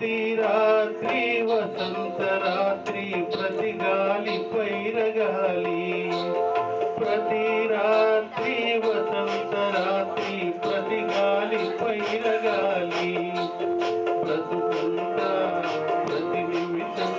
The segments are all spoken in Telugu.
ప్రతి రాత్రి వసంత రాత్రి ప్రతి గాలి పైరగాలి ప్రతి రాత్రి వసంత రాత్రి ప్రతి గాలి పైరగాలి బ్రతుకంతా ప్రతి నిమిషం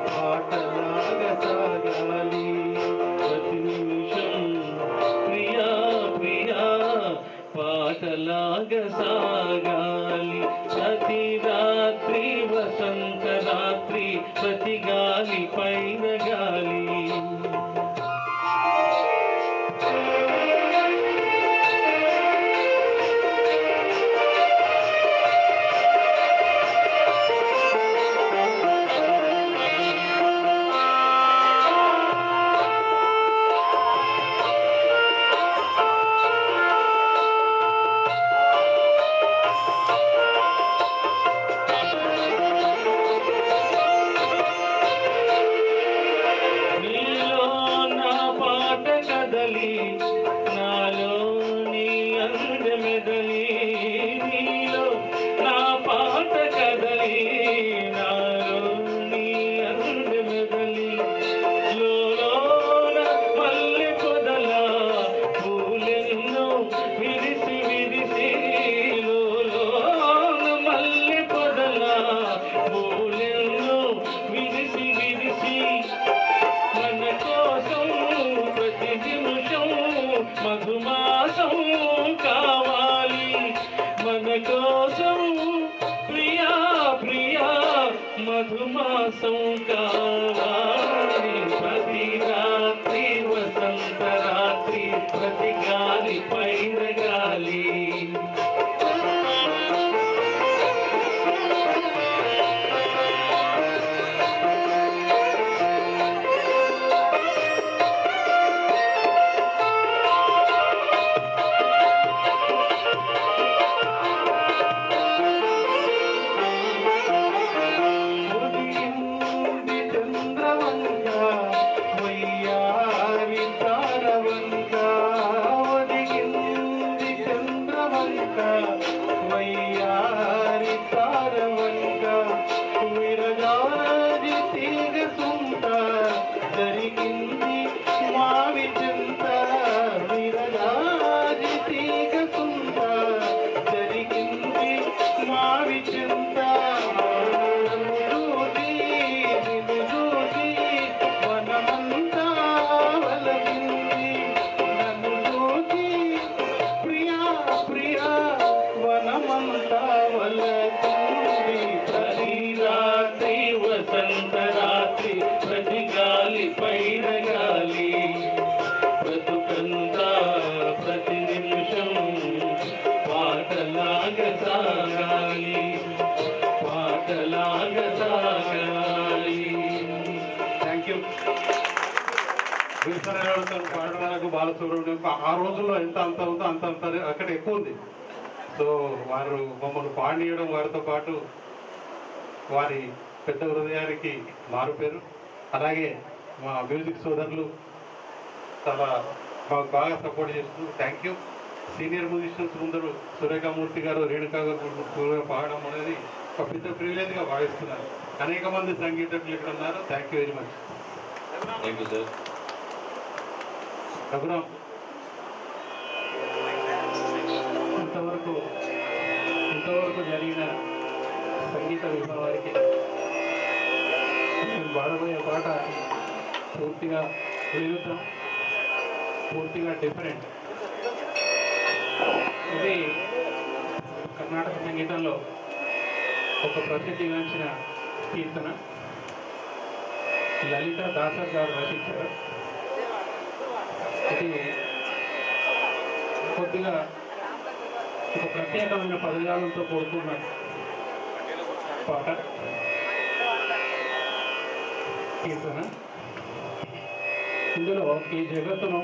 పాటలాగా సాగాలి ప్రతి నిమిషం ప్రియా ప్రియా పాటలాగా సాగాలి ప్రతి రాత్రి వసంత రాత్రి ప్రతి గాలి పైన గాలి నాలో నీ అందమెదలి నీలో నా పాట కదలి నాలో నీ అందమెదలి లోలోన మల్లె పొదల పూలెన్నో విరిసి విరిసి లోలోన మల్లె పొదల పూలెన్నో విరిసి విరిసి మన కోసం ప్రతి నిమిషం మధుమాసం కావాలి మన కోసం ప్రియా ప్రియా మధుమాసం కావాలి ప్రతి రాత్రి వసంత రాత్రి ప్రతి గాలి పైన గాలి వయ్యారి తారవంక విరగాజి తీగ సుంత జరిగింది మావి చింత విరగాజి తీగ సుంత జరిగింది మావి చింత వనమంతా వలగింది నన్ను చూసి ప్రియా ప్రియా వనమంతా వలగింది ప్రతి రాత్రి వసంత రాత్రి ప్రతి గాలి పైన గాలి బ్రతుకంతా ప్రతి నిమిషం పాటలాగా సాగాలి పాటలాగా సాగాలి. Thank you. విల్సన్ పాడడానికి బాలసుబ్రహ్మణ్యం ఆ రోజుల్లో ఎంత అంత ఉందో అంత అంత అక్కడ ఎక్కువ ఉంది. సో వారు మమ్మల్ని పాడనీయడం వారితో పాటు వారి పెద్ద హృదయానికి మారుపేరు. అలాగే మా మ్యూజిక్ సోదరులు చాలా మాకు బాగా సపోర్ట్ చేస్తూ థ్యాంక్ యూ. సీనియర్ మ్యూజిషియన్స్ ముందరు సురేఖామూర్తి గారు రేణుకా గారు పాడడం అనేది ఒక పెద్ద ప్రివిలేజ్గా భావిస్తున్నారు. అనేక మంది సంగీతజ్ఞులు ఇక్కడ ఉన్నారు. Thank you very much. Thank you sir. Raghuram ఇంతవరకు జరిగిన సంగీత విభావానికి నేను పాడబోయే పాట పూర్తిగా విరుద్ధం, పూర్తిగా డిఫరెంట్. ఇది కర్ణాటక సంగీతంలో ఒక ప్రసిద్ధిగాంచిన కీర్తన. లలిత దాసర్ గారు రచించారు. ఇది కొద్దిగా ఒక ప్రత్యేకమైన పదజాలంతో కూడుకున్న పాట కీర్తన. ఇందులో ఈ జగత్తును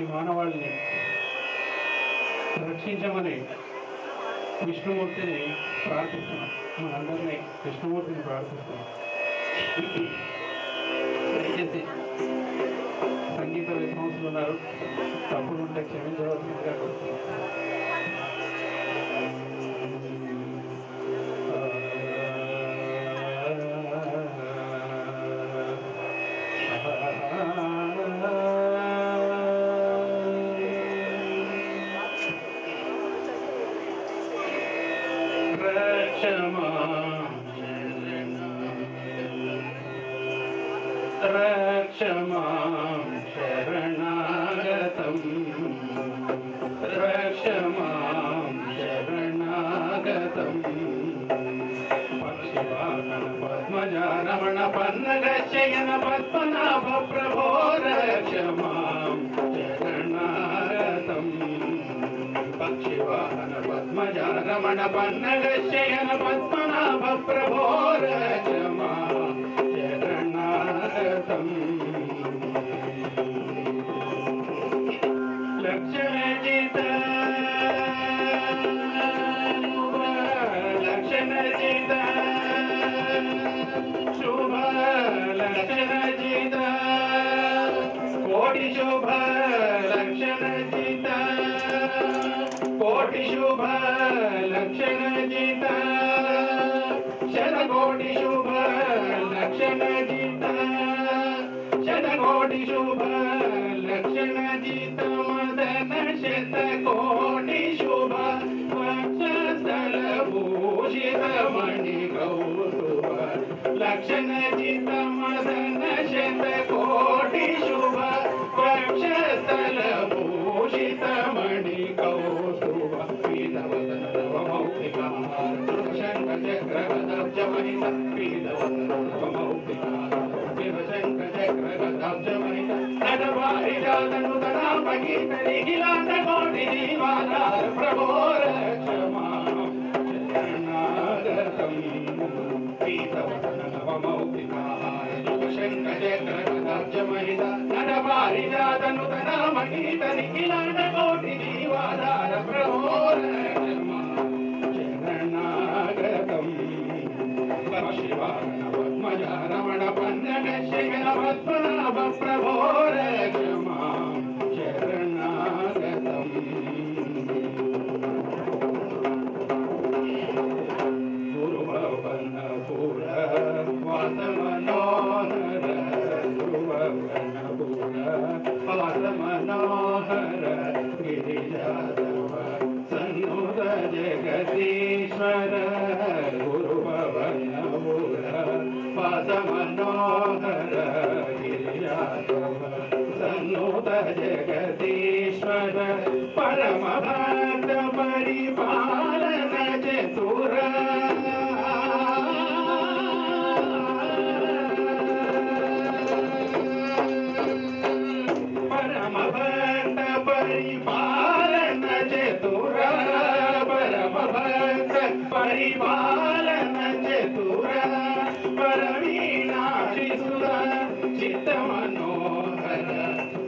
ఈ మానవాళిని రక్షించమని విష్ణుమూర్తిని ప్రార్థిస్తున్నాం. మనందరినీ విష్ణుమూర్తిని ప్రార్థిస్తున్నాం. దయచేసి సంగీత విద్వాంసులు ఉన్నారు, తప్పులుంటే క్షమించవలసిందిగా కోరుతున్నాం. रक्षमां शरणागतं रक्षमां शरणागतं पक्षिवाहन पद्मजा रमण पन्नगशयन पद्मनाभ प्रभो रक्षमां शरणागतं पक्षिवाहन पद्मजा रमण पन्नगशयन पद्मनाभ प्रभो रक्षमां लक्षणजित लक्षणजित शुभ लक्षणजित कोटि शुभ लक्षणजित कोटि शुभ लक्षणजित शतकोटि शुभ लक्षणजित शतकोटि शुभ लक्षणजित मदन शतकोटि शुभ वक्षस्थलभूषित मणिकौस्तुभ लक्षणजित मदन शतकोटि शुभ वक्षस्थलभूषित मणिकौस्तुभ पीतवदन नवमौक्तिका शङ्खचक्रगदाब्जमहित पीतवदन नवमौक्तिका शिवशङ्खचक्रगदाब्जमहित नटवारिजातनुतनामगीतनिखिलाण्डकोटि जीवाधार प्रभो रक्षमां शरणागतं पीतवदन नवमौक्तिकाहार शिवशङ्खचक्रगदाब्जमहित नटवारिजातनुतनामगीतनिखिलाण्डकोटि जीवाधार प्रभो रक्षमां शरणागतं शिवाहन पद्मजा रमण पन्नगशयन पद्मनाभ प्रभो रक्षमां शरणागतं गुरुभवनपुर वासमनोहर गुरुभवनपुर वासमनोहर गिरिजाधव सन्नुत जगदीश्वर गुरुभवनपुर वासमनोहर गिरिजाधव सन्नुत जगदीश्वर परम भक्त परिपालन चतुर परम भक्त परिपालन चतुर परम भक्त परिपालन चतुर परवीनाक्षि सुर चित्त मनोहर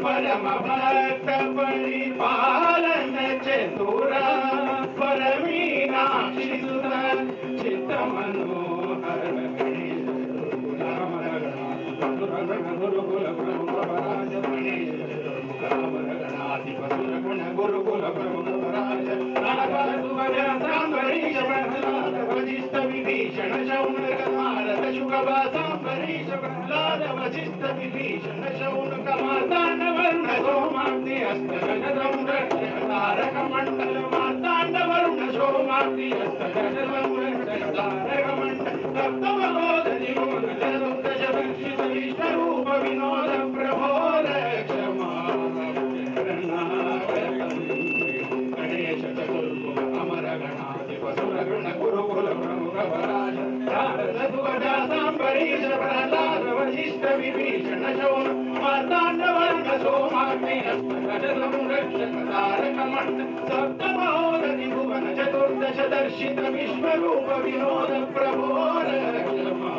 परम भक्त परिपालन चतुर परवीनाक्षि सुर चित्त मनोहर गुरुकुल प्रमुख राज गुण गुरुकुल प्रमुख राज वजिष्ठ विभीषण शौनक नारद शुकवा सांबरीश प्रह्लाद वजिष्ठ विभीषण शौनक मार्तांड वरुण सोमाग्नि अस्त गजदं रक्षक तारक मंडल मार्तांड वरुण सोमाग्नि अस्त गजदं रक्षक तारक मंडल सप्तमलोक जीवन चतुर्दश दक्षित विष्णु रूप विनोद प्रभो रक्षमां शरणागतं गणेश चतुर्भुज अमर गणाधिप सुरगुण गुरुकुल प्रमुख राज नारद सुगजा सांबरीश प्रह्लाद वजिष्ठ विभीषण शौनक मार्तांड वरुण सोमाग्नि अस्त गजदं रक्षक तारक मंडल सप्तमहोदधि भुवन चतुर्दश दर्शित विश्वरूप विनोद प्रभो रक्षमां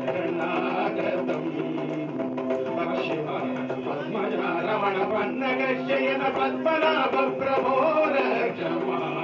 शरणागतं पद्मजा रमण पन्नगशयन पद्मनाभ प्रभो रक्षमां